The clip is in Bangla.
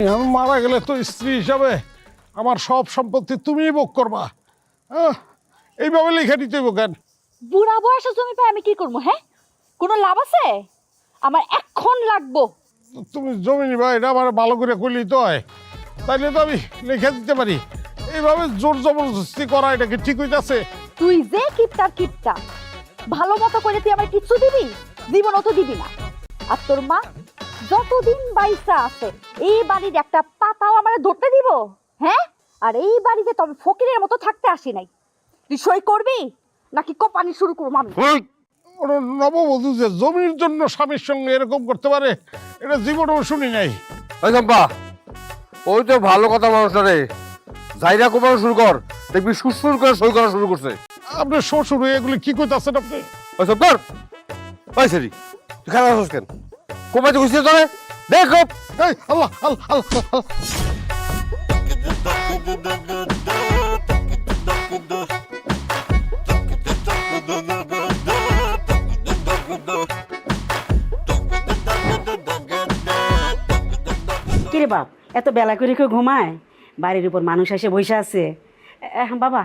আমি মারা গেলে তো স্ত্রী হিসাবে আমার সব সম্পত্তি তুমিই ভোগ করবা। এইভাবে লিখে নিতে হইব কেন? বুড়া বয়সে জমি পাই আমি কি করবো? হ্যাঁ, কোনো লাভ আছে? আমার এখন লাগবো। তুমি জমি নিবা এটা আমার ভালো করে করলেই তো হয়, তাইলে তো আমি লিখে দিতে পারি। এইভাবে জোর জবরদস্তি করা এটা কি ঠিক হইতাছে? তুই যে কিপটার কিপটা, ভালো মতো করে তুই আমার কিচ্ছু দিবি? জীবনও তো দিবি না। আর তোর মা যতদিন বাইসা আছে এই বাড়ির একটা পাতাও আমার ধরতে দিব? হ্যাঁ, আর এই বাড়িতে তো আমি ফকিরের মতো থাকতে আসি নাই। তুই সই করবি নাকি কোপানি শুরু করবো আমি? ওর নববধূ যে জমির জন্য স্বামীর সঙ্গে এরকম করতে পারে এটা জীবনেও শুনি নাই। ওই চম্পা, ওই তো ভালো কথা মানুষটা রে, জায়গা কোপানো শুরু কর, দেখবি সুর করে সই করা শুরু করছে। আপনার শ্বশুর হয়ে এগুলি কি কইতাছেন আপনি? ওই সব কর। ওই সেরি, তুই খেলা আসছিস কেন? কোপাইতে খুঁজছিস তোরে? দেখ এই আল্লাহ আল্লাহ আল্লাহ আল্লাহ। কিরে বাপ, এত বেলা করে কেউ ঘুমায়? বাড়ির উপর মানুষ এসে বসে আছে। বাবা